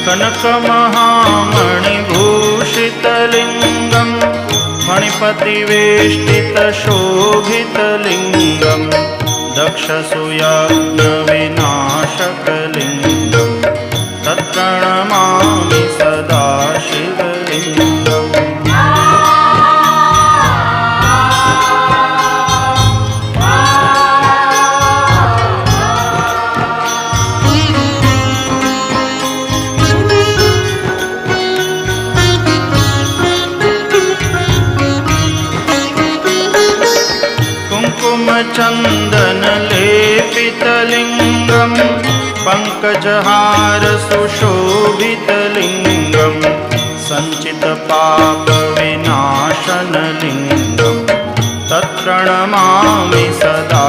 कनकमहामणिभूषितलिङ्गं फणिपतिवेष्टितशोभितलिङ्गं दक्षसूयाग्निविनाशकलिङ्गं तत्प्रणमामि सदा शिवलिङ्गम्। कुङ्कुमचन्दनलेपितलिङ्गं पङ्कजहारसुशोभितलिङ्गं सञ्चितपापविनाशनलिङ्गं तत्प्रणमामि सदा